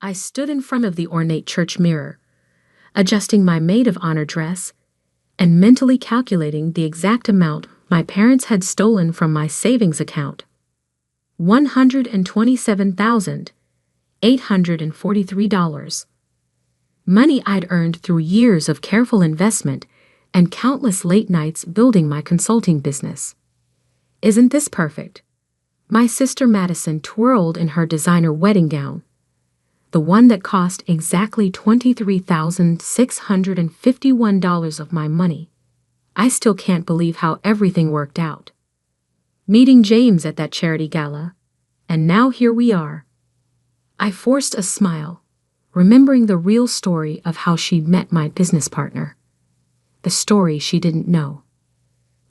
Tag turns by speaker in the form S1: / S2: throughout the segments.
S1: I stood in front of the ornate church mirror, adjusting my maid of honor dress and mentally calculating the exact amount my parents had stolen from my savings account. $127,843. Money I'd earned through years of careful investment and countless late nights building my consulting business. Isn't this perfect? My sister Madison twirled in her designer wedding gown, the one that cost exactly $23,651 of my money. I still can't believe how everything worked out. Meeting James at that charity gala, and now here we are. I forced a smile, remembering the real story of how she met my business partner. The story she didn't know.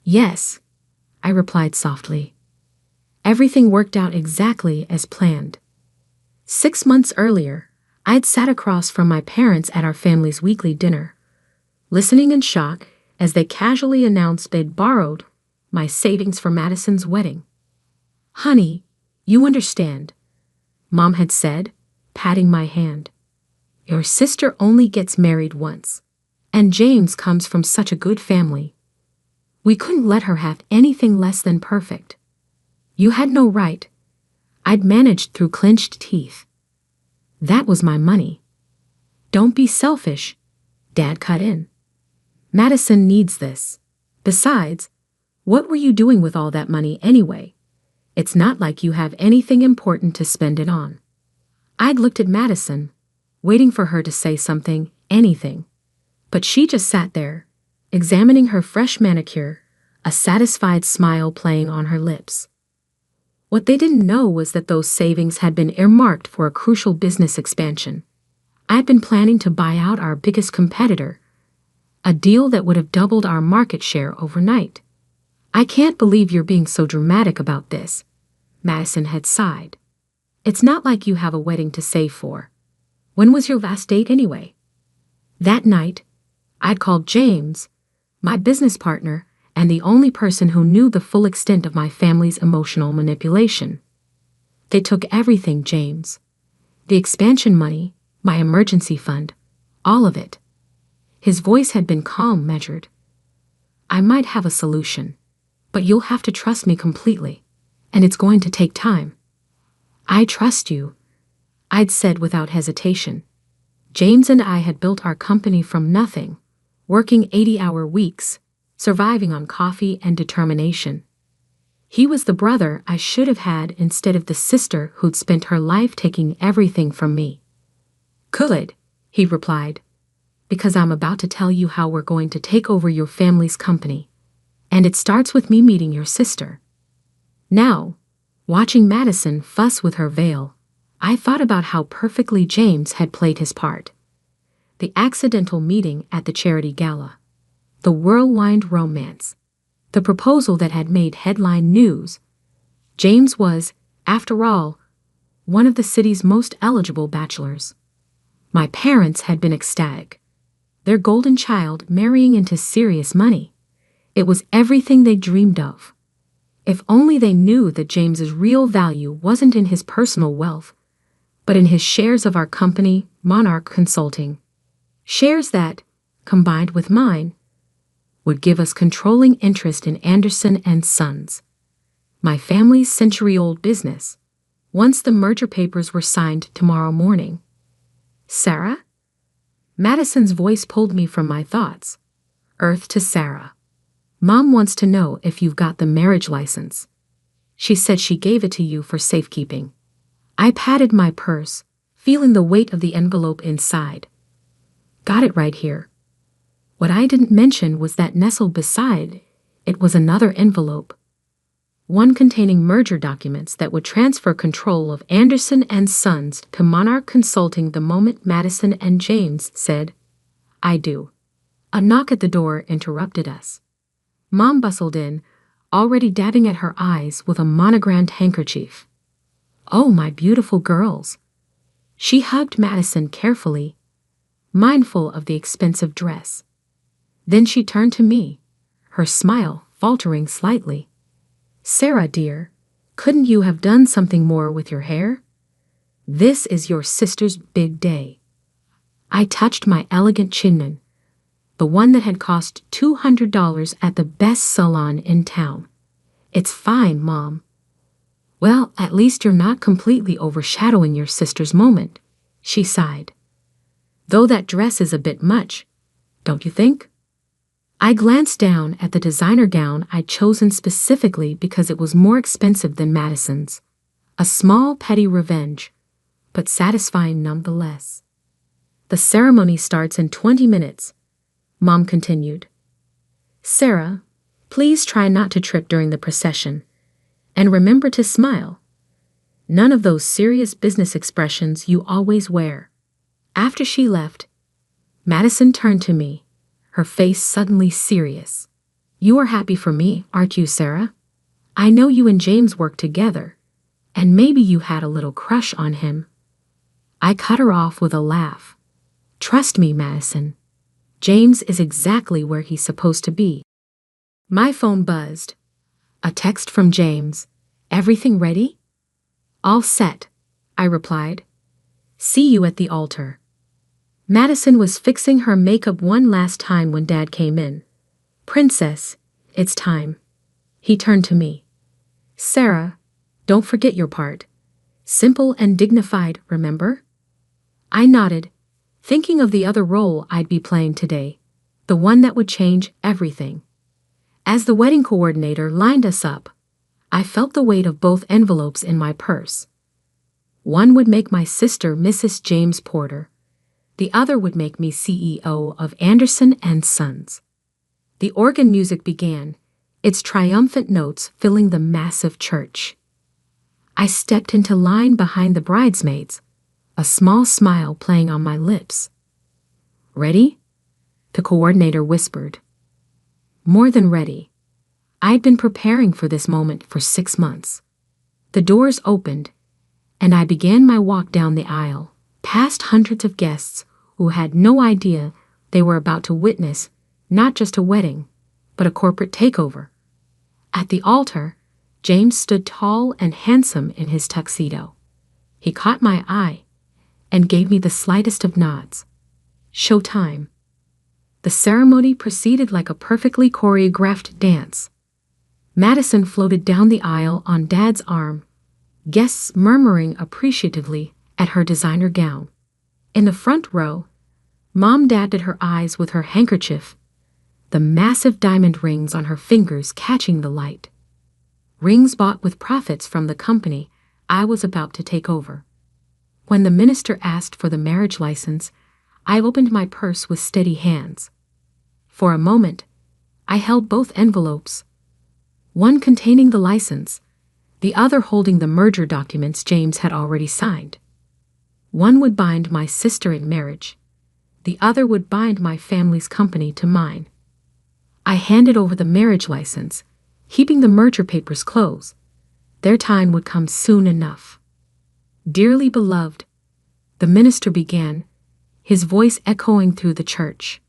S1: Yes, I replied softly. Everything worked out exactly as planned. 6 months earlier, I'd sat across from my parents at our family's weekly dinner, listening in shock as they casually announced they'd borrowed my savings for Madison's wedding. "Honey, you understand," Mom had said, patting my hand. "Your sister only gets married once, and James comes from such a good family. We couldn't let her have anything less than perfect. You had no right." I'd managed through clenched teeth. "That was my money." "Don't be selfish," Dad cut in. "Madison needs this. Besides, what were you doing with all that money anyway? It's not like you have anything important to spend it on." I'd looked at Madison, waiting for her to say something, anything. But she just sat there, examining her fresh manicure, a satisfied smile playing on her lips. What they didn't know was that those savings had been earmarked for a crucial business expansion. I'd been planning to buy out our biggest competitor, a deal that would have doubled our market share overnight. "I can't believe you're being so dramatic about this," Madison had sighed. "It's not like you have a wedding to save for. When was your last date anyway?" That night, I'd called James, my business partner, and the only person who knew the full extent of my family's emotional manipulation. "They took everything, James. The expansion money, my emergency fund, all of it." His voice had been calm, measured. "I might have a solution, but you'll have to trust me completely, and it's going to take time." "I trust you," I'd said without hesitation. James and I had built our company from nothing, working 80-hour weeks, surviving on coffee and determination. He was the brother I should have had instead of the sister who'd spent her life taking everything from me. "Good," he replied, "because I'm about to tell you how we're going to take over your family's company. And it starts with me meeting your sister." Now, watching Madison fuss with her veil, I thought about how perfectly James had played his part. The accidental meeting at the charity gala, the whirlwind romance, the proposal that had made headline news. James was, after all, one of the city's most eligible bachelors. My parents had been ecstatic. Their golden child marrying into serious money. It was everything they dreamed of. If only they knew that James's real value wasn't in his personal wealth, but in his shares of our company, Monarch Consulting. Shares that, combined with mine, would give us controlling interest in Anderson and Sons, my family's century-old business, once the merger papers were signed tomorrow morning. "Sarah?" Madison's voice pulled me from my thoughts. Earth to Sarah. "Mom wants to know if you've got the marriage license. She said she gave it to you for safekeeping." I patted my purse, feeling the weight of the envelope inside. "Got it right here." What I didn't mention was that nestled beside it was another envelope, one containing merger documents that would transfer control of Anderson and Sons to Monarch Consulting the moment Madison and James said, "I do." A knock at the door interrupted us. Mom bustled in, already dabbing at her eyes with a monogrammed handkerchief. "Oh, my beautiful girls." She hugged Madison carefully, mindful of the expensive dress. Then she turned to me, her smile faltering slightly. "Sarah, dear, couldn't you have done something more with your hair?" This is your sister's big day. I touched my elegant chinman, the one that had cost $200 at the best salon in town. It's fine, Mom. Well, at least you're not completely overshadowing your sister's moment, she sighed. Though that dress is a bit much, don't you think? I glanced down at the designer gown I'd chosen specifically because it was more expensive than Madison's. A small petty revenge, but satisfying nonetheless. The ceremony starts in 20 minutes, Mom continued. Sarah, please try not to trip during the procession, and remember to smile. None of those serious business expressions you always wear. After she left, Madison turned to me, her face suddenly serious. You are happy for me, aren't you, Sarah? I know you and James work together, and maybe you had a little crush on him. I cut her off with a laugh. Trust me, Madison. James is exactly where he's supposed to be. My phone buzzed. A text from James. Everything ready? All set, I replied. See you at the altar. Madison was fixing her makeup one last time when Dad came in. Princess, it's time. He turned to me. Sarah, don't forget your part. Simple and dignified, remember? I nodded, thinking of the other role I'd be playing today, the one that would change everything. As the wedding coordinator lined us up, I felt the weight of both envelopes in my purse. One would make my sister Mrs. James Porter. The other would make me CEO of Anderson and Sons. The organ music began, its triumphant notes filling the massive church. I stepped into line behind the bridesmaids, a small smile playing on my lips. Ready? The coordinator whispered. More than ready. I'd been preparing for this moment for 6 months. The doors opened, and I began my walk down the aisle, past hundreds of guests who had no idea they were about to witness not just a wedding, but a corporate takeover. At the altar, James stood tall and handsome in his tuxedo. He caught my eye and gave me the slightest of nods. Showtime. The ceremony proceeded like a perfectly choreographed dance. Madison floated down the aisle on Dad's arm, guests murmuring appreciatively at her designer gown. In the front row, Mom dabbed at her eyes with her handkerchief, the massive diamond rings on her fingers catching the light. Rings bought with profits from the company I was about to take over. When the minister asked for the marriage license, I opened my purse with steady hands. For a moment, I held both envelopes, one containing the license, the other holding the merger documents James had already signed. One would bind my sister in marriage, the other would bind my family's company to mine. I handed over the marriage license, heaping the merger papers close. Their time would come soon enough. Dearly beloved, the minister began, his voice echoing through the church.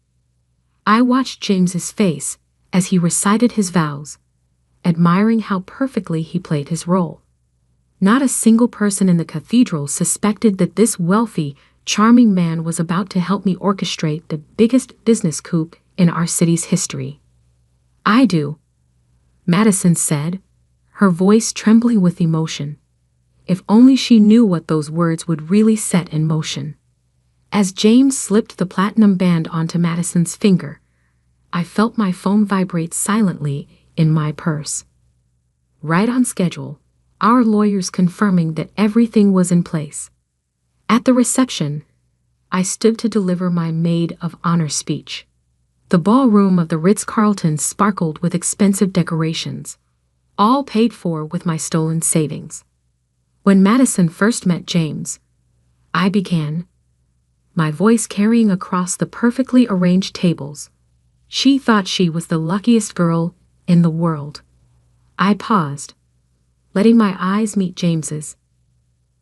S1: I watched James's face as he recited his vows, admiring how perfectly he played his role. Not a single person in the cathedral suspected that this wealthy, charming man was about to help me orchestrate the biggest business coup in our city's history. I do, Madison said, her voice trembling with emotion. If only she knew what those words would really set in motion. As James slipped the platinum band onto Madison's finger, I felt my phone vibrate silently in my purse. Right on schedule, our lawyers confirming that everything was in place. At the reception, I stood to deliver my maid of honor speech. The ballroom of the Ritz-Carlton sparkled with expensive decorations, all paid for with my stolen savings. When Madison first met James, I began, my voice carrying across the perfectly arranged tables. She thought she was the luckiest girl in the world. I paused, letting my eyes meet James's.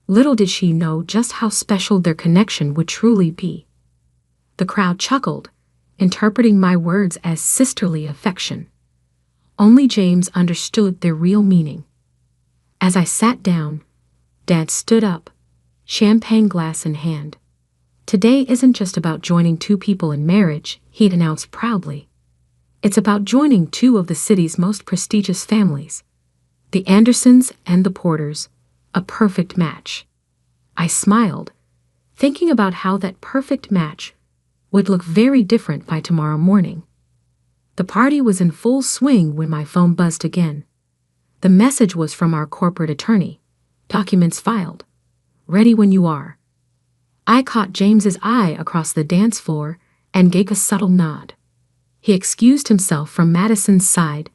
S1: Little did she know just how special their connection would truly be. The crowd chuckled, interpreting my words as sisterly affection. Only James understood their real meaning. As I sat down, Dad stood up, champagne glass in hand. Today isn't just about joining two people in marriage, he'd announced proudly. It's about joining two of the city's most prestigious families, the Andersons and the Porters, a perfect match. I smiled, thinking about how that perfect match would look very different by tomorrow morning. The party was in full swing when my phone buzzed again. The message was from our corporate attorney. Documents filed. Ready when you are. I caught James's eye across the dance floor and gave a subtle nod. He excused himself from Madison's side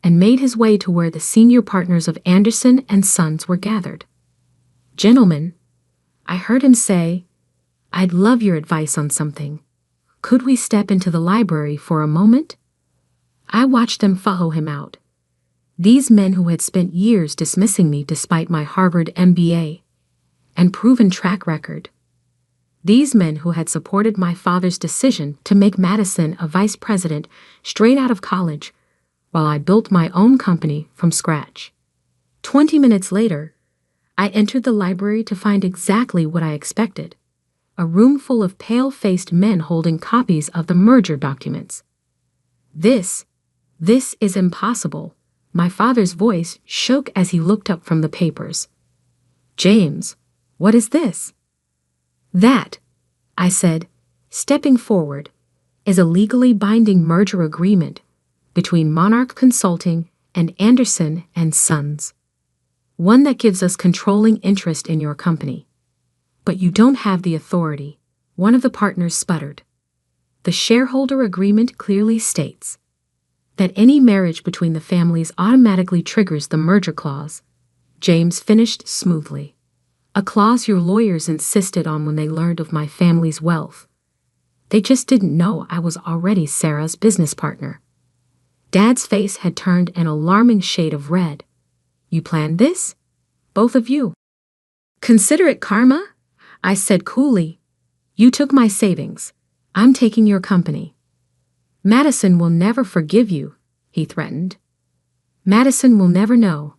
S1: and made his way to where the senior partners of Anderson and Sons were gathered. "Gentlemen," I heard him say, "I'd love your advice on something. Could we step into the library for a moment?" I watched them follow him out. These men who had spent years dismissing me despite my Harvard MBA and proven track record. These men who had supported my father's decision to make Madison a vice president straight out of college, while I built my own company from scratch. 20 minutes later, I entered the library to find exactly what I expected, a room full of pale-faced men holding copies of the merger documents. This is impossible. My father's voice shook as he looked up from the papers. "James, what is this?" "That," I said, stepping forward, "is a legally binding merger agreement between Monarch Consulting and Anderson and Sons. One that gives us controlling interest in your company. But you don't have the authority," one of the partners sputtered. "The shareholder agreement clearly states that any marriage between the families automatically triggers the merger clause," James finished smoothly. "A clause your lawyers insisted on when they learned of my family's wealth. They just didn't know I was already Sarah's business partner." Dad's face had turned an alarming shade of red. "You planned this? Both of you?" "Consider it karma," I said coolly. "You took my savings. I'm taking your company." "Madison will never forgive you," he threatened. "Madison will never know,"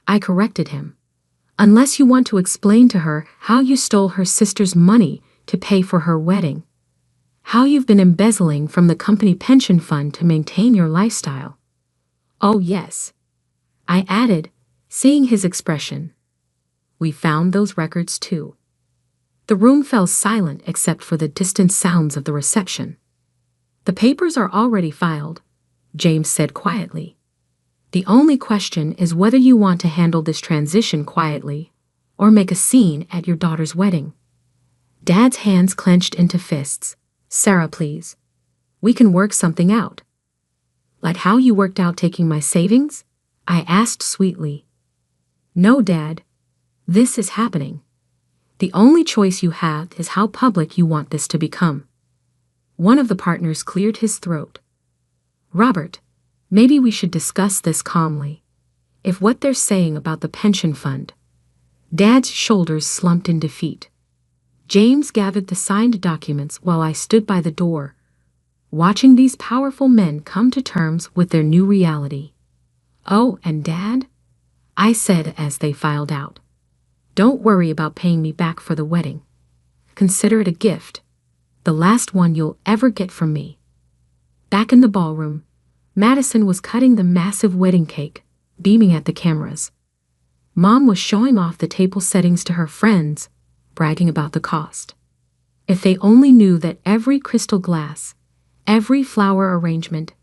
S1: I corrected him. "Unless you want to explain to her how you stole her sister's money to pay for her wedding. How you've been embezzling from the company pension fund to maintain your lifestyle." "Oh yes," I added, seeing his expression. "We found those records too." The room fell silent except for the distant sounds of the reception. "The papers are already filed," James said quietly. "The only question is whether you want to handle this transition quietly or make a scene at your daughter's wedding." Dad's hands clenched into fists. "Sarah, please. We can work something out." "Like how you worked out taking my savings?" I asked sweetly. "No, Dad. This is happening. The only choice you have is how public you want this to become." One of the partners cleared his throat. "Robert, maybe we should discuss this calmly. If what they're saying about the pension fund..." Dad's shoulders slumped in defeat. James gathered the signed documents while I stood by the door, watching these powerful men come to terms with their new reality. "Oh, and Dad," I said as they filed out, "don't worry about paying me back for the wedding. Consider it a gift, the last one you'll ever get from me." Back in the ballroom, Madison was cutting the massive wedding cake, beaming at the cameras. Mom was showing off the table settings to her friends, bragging about the cost. If they only knew that every crystal glass, every flower arrangement,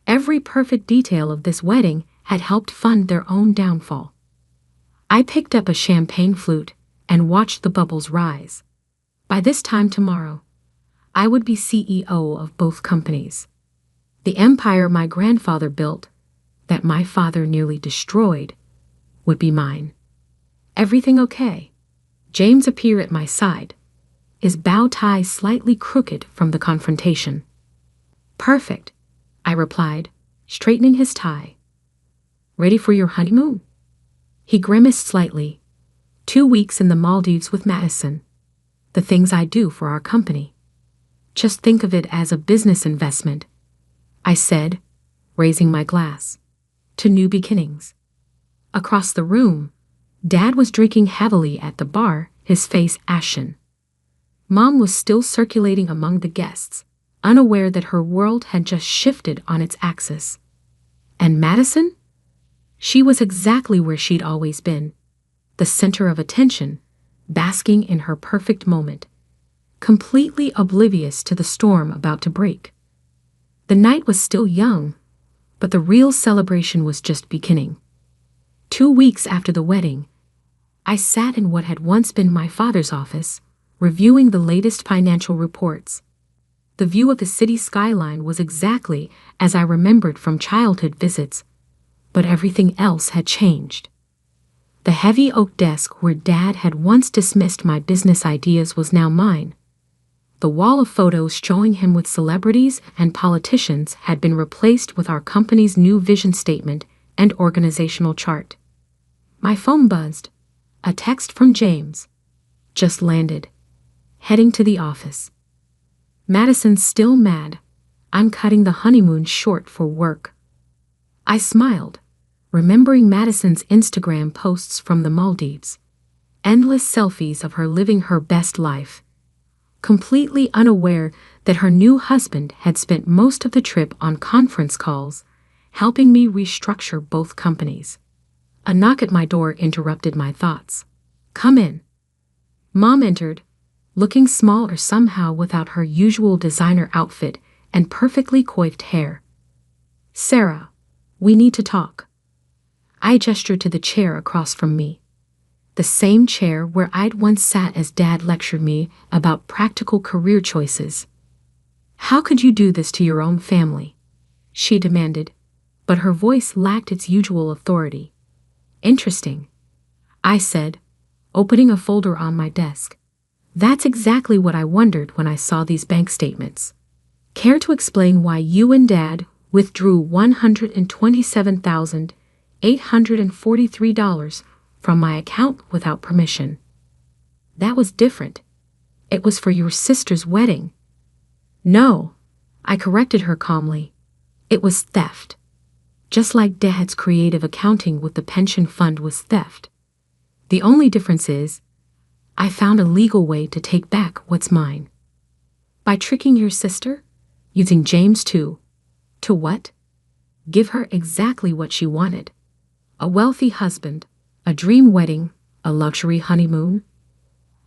S1: every perfect detail of this wedding had helped fund their own downfall. I picked up a champagne flute and watched the bubbles rise. By this time tomorrow, I would be CEO of both companies. The empire my grandfather built, that my father nearly destroyed, would be mine. "Everything okay?" James appeared at my side, his bow tie slightly crooked from the confrontation. "Perfect," I replied, straightening his tie. "Ready for your honeymoon?" He grimaced slightly. 2 weeks in the Maldives with Madison. The things I do for our company. Just think of it as a business investment, I said, raising my glass. To new beginnings. Across the room, Dad was drinking heavily at the bar, his face ashen. Mom was still circulating among the guests, unaware that her world had just shifted on its axis. And Madison? She was exactly where she'd always been, the center of attention, basking in her perfect moment, completely oblivious to the storm about to break. The night was still young, but the real celebration was just beginning. 2 weeks after the wedding, I sat in what had once been my father's office, reviewing the latest financial reports. The view of the city skyline was exactly as I remembered from childhood visits, but everything else had changed. The heavy oak desk where Dad had once dismissed my business ideas was now mine. The wall of photos showing him with celebrities and politicians had been replaced with our company's new vision statement and organizational chart. My phone buzzed. A text from James. Just landed. Heading to the office. Madison's still mad. I'm cutting the honeymoon short for work. I smiled, remembering Madison's Instagram posts from the Maldives. Endless selfies of her living her best life. Completely unaware that her new husband had spent most of the trip on conference calls, helping me restructure both companies. A knock at my door interrupted my thoughts. Come in. Mom entered, looking smaller somehow without her usual designer outfit and perfectly coiffed hair. Sarah, we need to talk. I gestured to the chair across from me. The same chair where I'd once sat as Dad lectured me about practical career choices. How could you do this to your own family? She demanded, but her voice lacked its usual authority. Interesting, I said, opening a folder on my desk. That's exactly what I wondered when I saw these bank statements. Care to explain why you and Dad withdrew $127,843 from my account without permission? That was different. It was for your sister's wedding. No, I corrected her calmly. It was theft. Just like Dad's creative accounting with the pension fund was theft. The only difference is, I found a legal way to take back what's mine. By tricking your sister? Using James to what? Give her exactly what she wanted. A wealthy husband, a dream wedding, a luxury honeymoon?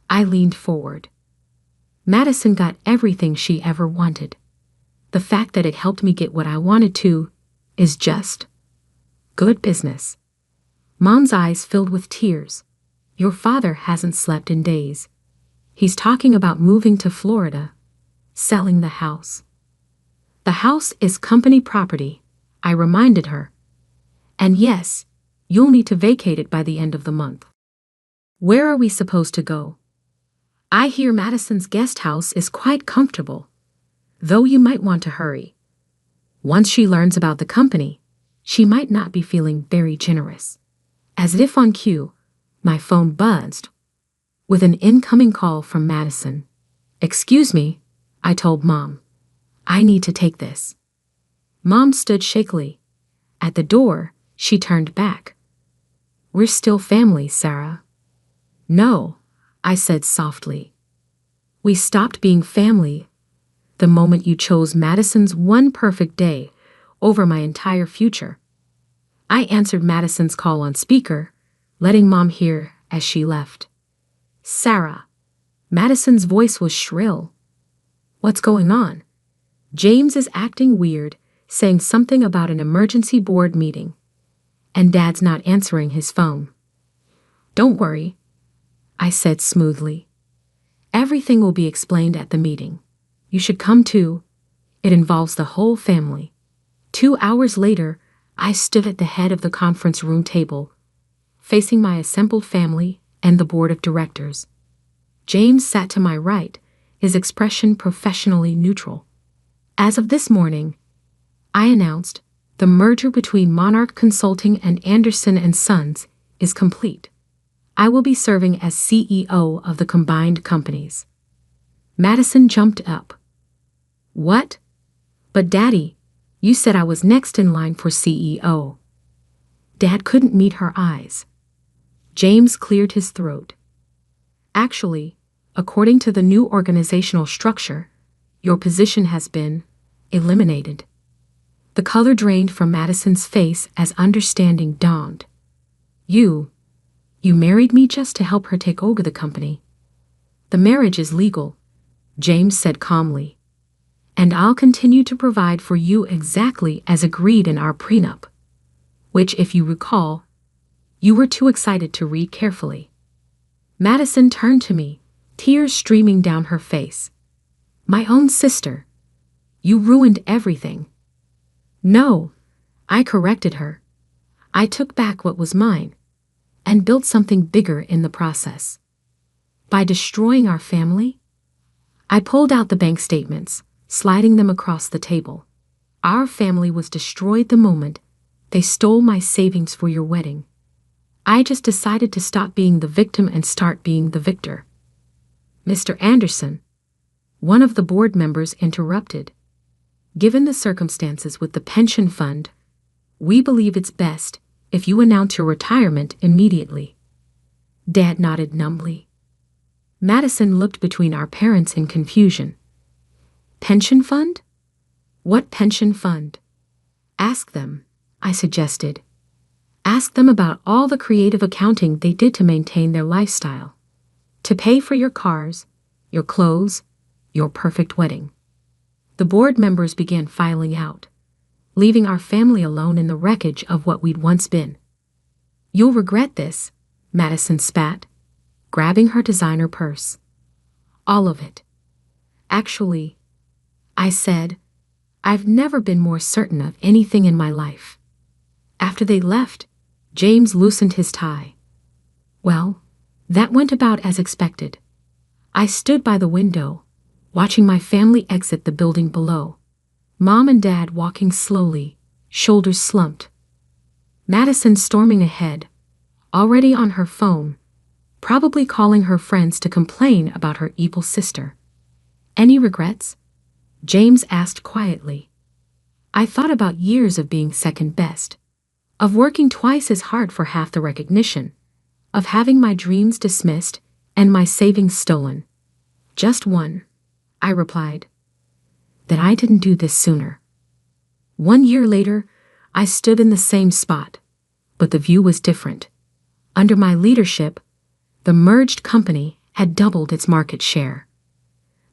S1: I leaned forward. Madison got everything she ever wanted. The fact that it helped me get what I wanted to is just good business. Mom's eyes filled with tears. Your father hasn't slept in days. He's talking about moving to Florida, selling the house. The house is company property, I reminded her. And yes, you'll need to vacate it by the end of the month. Where are we supposed to go? I hear Madison's guest house is quite comfortable, though you might want to hurry. Once she learns about the company, she might not be feeling very generous. As if on cue, my phone buzzed with an incoming call from Madison. Excuse me, I told Mom. I need to take this. Mom stood shakily. At the door, she turned back. We're still family, Sarah. No, I said softly. We stopped being family the moment you chose Madison's one perfect day over my entire future. I answered Madison's call on speaker, letting Mom hear as she left. Sarah. Madison's voice was shrill. What's going on? James is acting weird, saying something about an emergency board meeting. And Dad's not answering his phone. Don't worry, I said smoothly. Everything will be explained at the meeting. You should come too. It involves the whole family. 2 hours later, I stood at the head of the conference room table, facing my assembled family and the board of directors. James sat to my right, his expression professionally neutral. As of this morning, I announced, the merger between Monarch Consulting and Anderson & Sons is complete. I will be serving as CEO of the combined companies. Madison jumped up. What? But Daddy, you said I was next in line for CEO. Dad couldn't meet her eyes. James cleared his throat. Actually, according to the new organizational structure, your position has been eliminated. The color drained from Madison's face as understanding dawned. You married me just to help her take over the company. The marriage is legal, James said calmly. And I'll continue to provide for you exactly as agreed in our prenup, which, if you recall, you were too excited to read carefully. Madison turned to me, tears streaming down her face. My own sister. You ruined everything. No, I corrected her. I took back what was mine and built something bigger in the process. By destroying our family, I pulled out the bank statements, sliding them across the table. Our family was destroyed the moment they stole my savings for your wedding. I just decided to stop being the victim and start being the victor. Mr. Anderson, one of the board members interrupted. Given the circumstances with the pension fund, we believe it's best if you announce your retirement immediately. Dad nodded numbly. Madison looked between our parents in confusion. Pension fund? What pension fund? Ask them, I suggested. Ask them about all the creative accounting they did to maintain their lifestyle, to pay for your cars, your clothes, your perfect wedding. The board members began filing out, leaving our family alone in the wreckage of what we'd once been. You'll regret this, Madison spat, grabbing her designer purse. All of it. Actually, I said, I've never been more certain of anything in my life. After they left, James loosened his tie. Well, that went about as expected. I stood by the window, watching my family exit the building below. Mom and Dad walking slowly, shoulders slumped. Madison storming ahead, already on her phone, probably calling her friends to complain about her evil sister. Any regrets? James asked quietly. I thought about years of being second best, of working twice as hard for half the recognition, of having my dreams dismissed and my savings stolen. Just one, I replied. That I didn't do this sooner. 1 year later, I stood in the same spot, but the view was different. Under my leadership, the merged company had doubled its market share.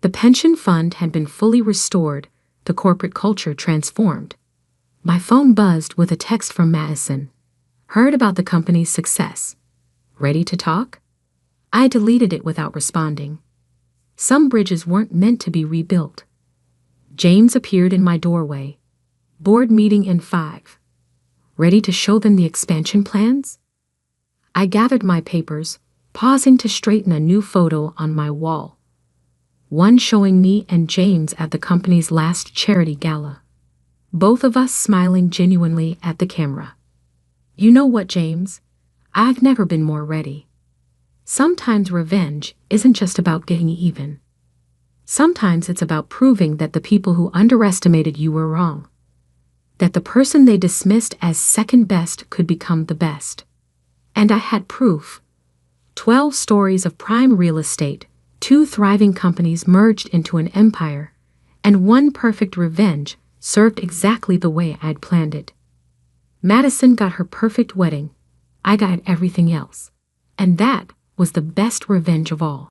S1: The pension fund had been fully restored, the corporate culture transformed. My phone buzzed with a text from Madison. Heard about the company's success. Ready to talk? I deleted it without responding. Some bridges weren't meant to be rebuilt. James appeared in my doorway. Board meeting in 5. Ready to show them the expansion plans? I gathered my papers, pausing to straighten a new photo on my wall. One showing me and James at the company's last charity gala. Both of us smiling genuinely at the camera. You know what, James? I've never been more ready. Sometimes revenge isn't just about getting even. Sometimes it's about proving that the people who underestimated you were wrong. That the person they dismissed as second best could become the best. And I had proof. 12 stories of prime real estate, 2 thriving companies merged into an empire, and 1 perfect revenge served exactly the way I'd planned it. Madison got her perfect wedding. I got everything else. And that was the best revenge of all.